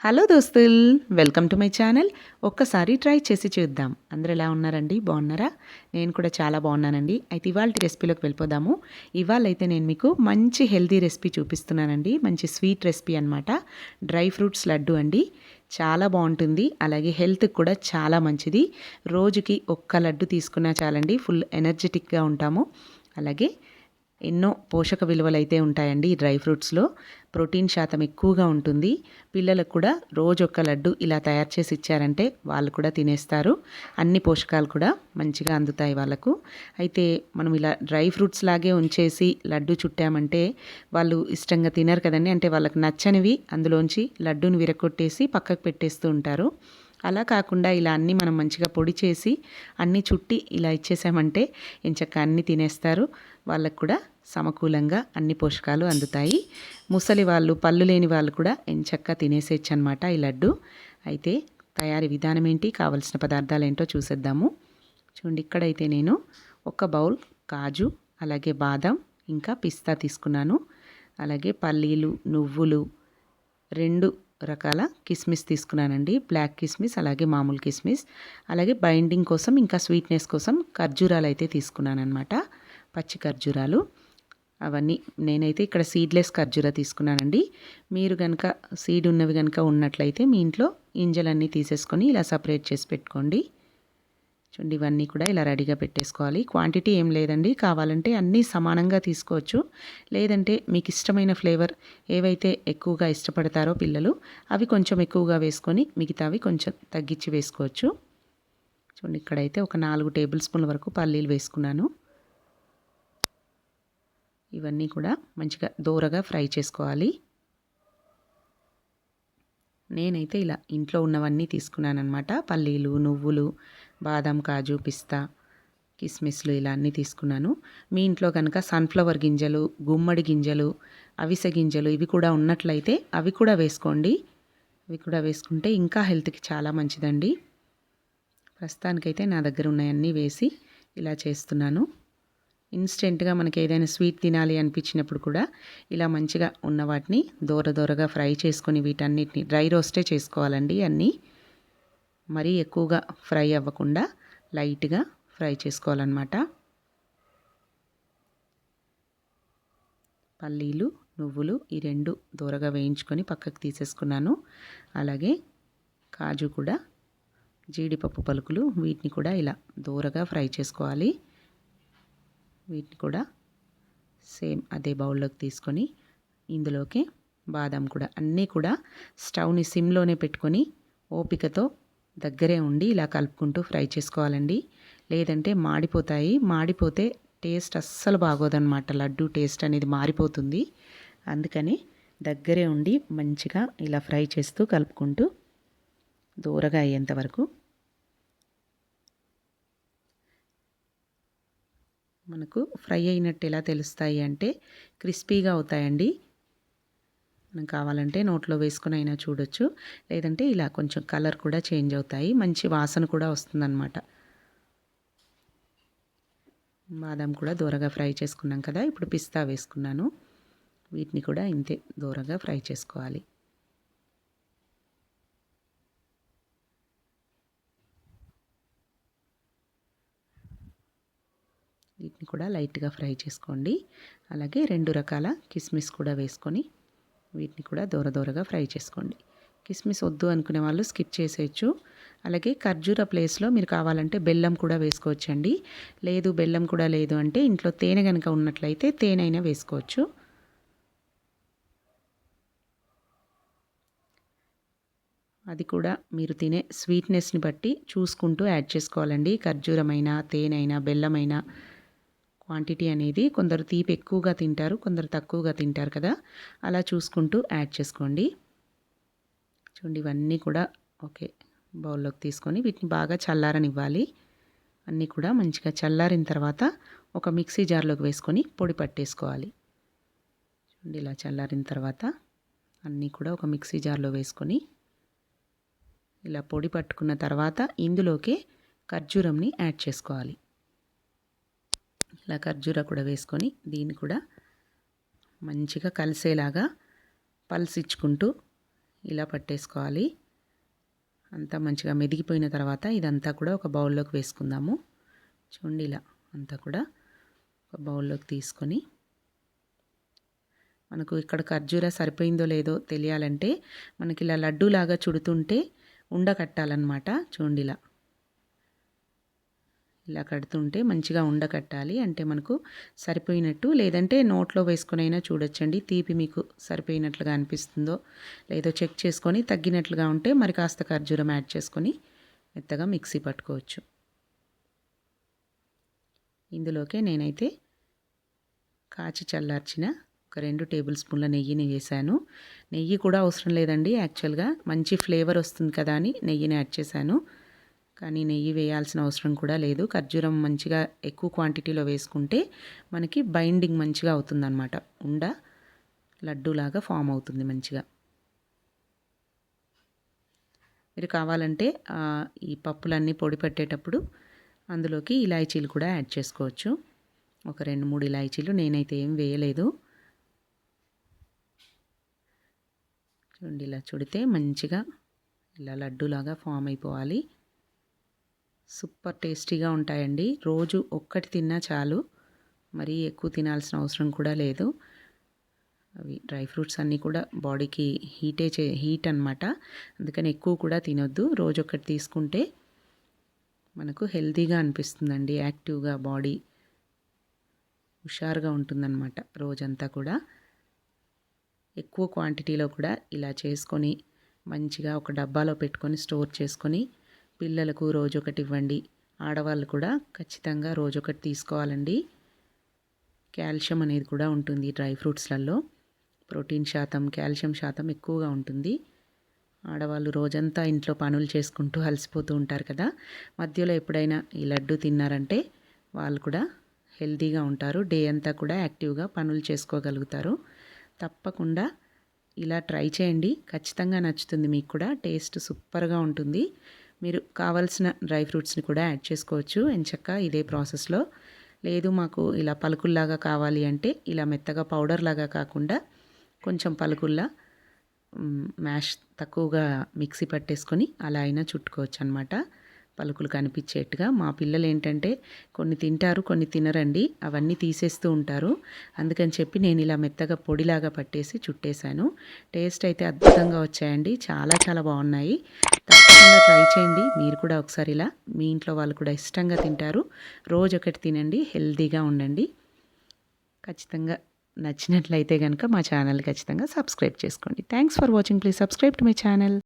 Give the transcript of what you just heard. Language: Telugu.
హలో దోస్తుల్, వెల్కమ్ టు మై ఛానల్. ఒక్కసారి ట్రై చేసి చూద్దాం. అందరూ ఎలా ఉన్నారండి? బాగున్నారా? నేను కూడా చాలా బాగున్నానండి. అయితే ఇవాళ రెసిపీలోకి వెళ్ళిపోదాము. ఇవాళ అయితే నేను మీకు మంచి హెల్తీ రెసిపీ చూపిస్తున్నానండి. మంచి స్వీట్ రెసిపీ అనమాట. డ్రై ఫ్రూట్స్ లడ్డు అండి. చాలా బాగుంటుంది, అలాగే హెల్త్కి కూడా చాలా మంచిది. రోజుకి ఒక్క లడ్డు తీసుకున్నా చాలండి, ఫుల్ ఎనర్జెటిక్గా ఉంటాము. అలాగే ఎన్నో పోషక విలువలు అయితే ఉంటాయండి ఈ డ్రై ఫ్రూట్స్లో. ప్రోటీన్ శాతం ఎక్కువగా ఉంటుంది. పిల్లలకు కూడా రోజు ఒక లడ్డు ఇలా తయారు చేసి ఇచ్చారంటే వాళ్ళు కూడా తినేస్తారు. అన్ని పోషకాలు కూడా మంచిగా అందుతాయి వాళ్ళకు. అయితే మనం ఇలా డ్రై ఫ్రూట్స్ లాగే ఉంచేసి లడ్డు చుట్టామంటే వాళ్ళు ఇష్టంగా తినరు కదండి. అంటే వాళ్ళకి నచ్చనివి అందులోంచి లడ్డూని విరగొట్టేసి పక్కకు పెట్టేస్తూ ఉంటారు. అలా కాకుండా ఇలా అన్నీ మనం మంచిగా పొడి చేసి అన్నీ చుట్టి ఇలా ఇచ్చేసామంటే ఎంచక్కా అన్నీ తినేస్తారు. వాళ్ళకు కూడా సమకూలంగా అన్ని పోషకాలు అందుతాయి. ముసలి వాళ్ళు, పళ్ళు లేని వాళ్ళు కూడా ఎంచక్కా తినేసేయచ్చు అనమాట ఈ లడ్డు. అయితే తయారీ విధానం ఏంటి, కావలసిన పదార్థాలు ఏంటో చూసేద్దాము. చూడండి, ఇక్కడైతే నేను ఒక బౌల్ కాజు, అలాగే బాదం, ఇంకా పిస్తా తీసుకున్నాను. అలాగే పల్లీలు, నువ్వులు, 2 రకాల కిస్మిస్ తీసుకున్నానండి. బ్లాక్ కిస్మిస్, అలాగే మామూలు కిస్మిస్. అలాగే బైండింగ్ కోసం ఇంకా స్వీట్నెస్ కోసం ఖర్జూరాలు అయితే తీసుకున్నానమాట. పచ్చి ఖర్జూరాలు అవన్నీ. నేనైతే ఇక్కడ సీడ్లెస్ ఖర్జూర తీసుకున్నానండి. మీరు కనుక సీడ్ ఉన్నవి కనుక ఉన్నట్లయితే మీ ఇంట్లో గింజలన్నీ తీసేసుకొని ఇలా సపరేట్ చేసి పెట్టుకోండి. చూడండి, ఇవన్నీ కూడా ఇలా రెడీగా పెట్టేసుకోవాలి. క్వాంటిటీ ఏం లేదండి, కావాలంటే అన్నీ సమానంగా తీసుకోవచ్చు. లేదంటే మీకు ఇష్టమైన ఫ్లేవర్ ఏవైతే ఎక్కువగా ఇష్టపడతారో పిల్లలు అవి కొంచెం ఎక్కువగా వేసుకొని మిగతావి కొంచెం తగ్గించి వేసుకోవచ్చు. చూడండి, ఇక్కడైతే ఒక 4 టేబుల్ స్పూన్ల వరకు పల్లీలు వేసుకున్నాను. ఇవన్నీ కూడా మంచిగా దోరగా ఫ్రై చేసుకోవాలి. నేనైతే ఇలా ఇంట్లో ఉన్నవన్నీ తీసుకున్నానమాట. పల్లీలు, నువ్వులు, బాదం, కాజు, పిస్తా, కిస్మిస్లు ఇలా అన్నీ తీసుకున్నాను. మీ ఇంట్లో కనుక సన్ఫ్లవర్ గింజలు, గుమ్మడి గింజలు, అవిసె గింజలు ఇవి కూడా ఉన్నట్లయితే అవి కూడా వేసుకోండి. అవి కూడా వేసుకుంటే ఇంకా హెల్త్కి చాలా మంచిదండి. ప్రస్తుతానికైతే నా దగ్గర ఉన్నాయన్నీ వేసి ఇలా చేస్తున్నాను. ఇన్స్టెంట్గా మనకి ఏదైనా స్వీట్ తినాలి అనిపించినప్పుడు కూడా ఇలా మంచిగా ఉన్న వాటిని దోరగా ఫ్రై చేసుకొని వీటన్నిటిని డ్రై రోస్టే చేసుకోవాలండి. అన్నీ మరీ ఎక్కువగా ఫ్రై అవ్వకుండా లైట్గా ఫ్రై చేసుకోవాలన్నమాట. పల్లీలు, నువ్వులు ఈ 2 దోరగా వేయించుకొని పక్కకు తీసేసుకున్నాను. అలాగే కాజు కూడా, జీడిపప్పు పలుకులు వీటిని కూడా ఇలా దోరగా ఫ్రై చేసుకోవాలి. వీటిని కూడా సేమ్ అదే బౌల్లోకి తీసుకొని ఇందులోకి బాదం కూడా అన్నీ కూడా స్టవ్ని సిమ్లోనే పెట్టుకొని ఓపికతో దగ్గరే ఉండి ఇలా కలుపుకుంటూ ఫ్రై చేసుకోవాలండి. లేదంటే మాడిపోతాయి. మాడిపోతే టేస్ట్ అస్సలు బాగోదన్నమాట. లడ్డు టేస్ట్ అనేది మారిపోతుంది. అందుకని దగ్గరే ఉండి మంచిగా ఇలా ఫ్రై చేస్తూ కలుపుకుంటూ దూరగా అయ్యేంత వరకు మనకు ఫ్రై అయినట్టు ఎలా తెలుస్తాయి అంటే క్రిస్పీగా అవుతాయండి. మనం కావాలంటే నోట్లో వేసుకుని అయినా చూడొచ్చు. లేదంటే ఇలా కొంచెం కలర్ కూడా చేంజ్ అవుతాయి. మంచి వాసన కూడా వస్తుందన్నమాట. బాదం కూడా దూరగా ఫ్రై చేసుకున్నాం కదా. ఇప్పుడు పిస్తా వేసుకున్నాను. వీటిని కూడా ఇంతే దూరగా ఫ్రై చేసుకోవాలి. వీటిని కూడా లైట్గా ఫ్రై చేసుకోండి. అలాగే 2 రకాల కిస్మిస్ కూడా వేసుకొని వీటిని కూడా దూరగా ఫ్రై చేసుకోండి. కిస్మిస్ వద్దు అనుకునే వాళ్ళు స్కిప్ చేసేయచ్చు. అలాగే ఖర్జూర ప్లేస్లో మీరు కావాలంటే బెల్లం కూడా వేసుకోవచ్చండి. లేదు బెల్లం కూడా లేదు అంటే ఇంట్లో తేనె కనుక ఉన్నట్లయితే తేనె అయినా వేసుకోవచ్చు. అది కూడా మీరు తినే స్వీట్నెస్ని బట్టి చూసుకుంటూ యాడ్ చేసుకోవాలండి. ఖర్జూరమైనా, తేనె, బెల్లమైనా క్వాంటిటీ అనేది కొందరు తీపి ఎక్కువగా తింటారు, కొందరు తక్కువగా తింటారు కదా. అలా చూసుకుంటూ యాడ్ చేసుకోండి. చూడండి, ఇవన్నీ కూడా ఓకే బౌల్లోకి తీసుకొని వీటిని బాగా చల్లారనివ్వాలి. అన్నీ కూడా మంచిగా చల్లారిన తర్వాత ఒక మిక్సీ జార్లోకి వేసుకొని పొడి పట్టేసుకోవాలి. చూడండి, ఇలా చల్లారిన తర్వాత అన్నీ కూడా ఒక మిక్సీ జార్లో వేసుకొని ఇలా పొడి పట్టుకున్న తర్వాత ఇందులోకి ఖర్జూరంని యాడ్ చేసుకోవాలి. ఇలా ఖర్జూర కూడా వేసుకొని దీన్ని కూడా మంచిగా కలిసేలాగా పల్స్ ఇచ్చుకుంటూ ఇలా పట్టేసుకోవాలి. అంతా మంచిగా మెదిగిపోయిన తర్వాత ఇదంతా కూడా ఒక బౌల్లోకి వేసుకుందాము. చూడండి ఇలా అంతా కూడా ఒక బౌల్లోకి తీసుకొని, మనకు ఇక్కడ ఖర్జూర సరిపోయిందో లేదో తెలియాలంటే మనకి ఇలా లడ్డూలాగా చుడుతుంటే ఉండకట్టాలన్నమాట. చూడండి ఇలా కడుతుంటే మంచిగా ఉండకట్టాలి, అంటే మనకు సరిపోయినట్టు. లేదంటే నోట్లో వేసుకొనైనా చూడొచ్చండి, తీపి మీకు సరిపోయినట్లుగా అనిపిస్తుందో లేదో చెక్ చేసుకొని తగ్గినట్లుగా ఉంటే మరి కాస్త ఖర్జూరం యాడ్ చేసుకొని మెత్తగా మిక్సీ పట్టుకోవచ్చు. ఇందులోకే నేనైతే కాచి చల్లార్చిన ఒక 2 టేబుల్ స్పూన్ల నెయ్యిని వేసాను. నెయ్యి కూడా అవసరం లేదండి, యాక్చువల్గా మంచి ఫ్లేవర్ వస్తుంది కదా అని నెయ్యిని యాడ్ చేశాను. కానీ నెయ్యి వేయాల్సిన అవసరం కూడా లేదు. ఖర్జూరం మంచిగా ఎక్కువ క్వాంటిటీలో వేసుకుంటే మనకి బైండింగ్ మంచిగా అవుతుందన్నమాట. లడ్డూలాగా ఫామ్ అవుతుంది మంచిగా. మీరు కావాలంటే ఈ పప్పులన్నీ పొడి పెట్టేటప్పుడు అందులోకి ఇలాచీలు కూడా యాడ్ చేసుకోవచ్చు. ఒక 2-3 ఇలాచీలు, నేనైతే ఏం వేయలేదు. చూడండి ఇలా చుడితే మంచిగా ఇలా లడ్డూలాగా ఫామ్ అయిపోవాలి. సూపర్ టేస్టీగా ఉంటాయండి. రోజు ఒక్కటి తిన్నా చాలు, మరీ ఎక్కువ తినాల్సిన అవసరం కూడా లేదు. అవి డ్రై ఫ్రూట్స్ అన్నీ కూడా బాడీకి హీట్ అన్నమాట. అందుకని ఎక్కువ కూడా తినొద్దు. రోజు ఒకటి తీసుకుంటే మనకు హెల్తీగా అనిపిస్తుందండి, యాక్టివ్గా బాడీ హుషారుగా ఉంటుందన్నమాట రోజంతా కూడా. ఎక్కువ క్వాంటిటీలో కూడా ఇలా చేసుకొని మంచిగా ఒక డబ్బాలో పెట్టుకొని స్టోర్ చేసుకొని పిల్లలకు రోజొకటి ఇవ్వండి. ఆడవాళ్ళు కూడా ఖచ్చితంగా రోజొకటి తీసుకోవాలండి. కాల్షియం అనేది కూడా ఉంటుంది డ్రై ఫ్రూట్స్లలో. ప్రోటీన్ శాతం, కాల్షియం శాతం ఎక్కువగా ఉంటుంది. ఆడవాళ్ళు రోజంతా ఇంట్లో పనులు చేసుకుంటూ అలసిపోతూ ఉంటారు కదా, మధ్యలో ఎప్పుడైనా ఈ లడ్డు తిన్నారంటే వాళ్ళు కూడా హెల్తీగా ఉంటారు. డే అంతా కూడా యాక్టివ్గా పనులు చేసుకోగలుగుతారు. తప్పకుండా ఇలా ట్రై చేయండి, ఖచ్చితంగా నచ్చుతుంది మీకు కూడా. టేస్ట్ సూపర్గా ఉంటుంది. మీరు కావాల్సిన డ్రై ఫ్రూట్స్ని కూడా యాడ్ చేసుకోవచ్చు ఎంచక్కా ఇదే ప్రాసెస్లో. లేదు మాకు ఇలా పలుకుల్లాగా కావాలి అంటే ఇలా మెత్తగా పౌడర్ లాగా కాకుండా కొంచెం పలుకుల్లా మ్యాష్ తక్కువగా మిక్సీ పట్టేసుకొని అలా అయినా చుట్టుకోవచ్చు అనమాట, పలుకులు కనిపించేట్టుగా. మా పిల్లలు ఏంటంటే కొన్ని తింటారు, కొన్ని తినరండి, అవన్నీ తీసేస్తూ ఉంటారు. అందుకని చెప్పి నేను ఇలా మెత్తగా పొడిలాగా పట్టేసి చుట్టేశాను. టేస్ట్ అయితే అద్భుతంగా వచ్చాయండి, చాలా చాలా బాగున్నాయి. తప్పకుండా ట్రై చేయండి మీరు కూడా ఒకసారి. ఇలా మీ ఇంట్లో వాళ్ళు కూడా ఇష్టంగా తింటారు. రోజు ఒకటి తినండి, హెల్తీగా ఉండండి. ఖచ్చితంగా నచ్చినట్లయితే కనుక మా ఛానల్ ఖచ్చితంగా సబ్స్క్రైబ్ చేసుకోండి. Thanks for watching. Please subscribe to my channel.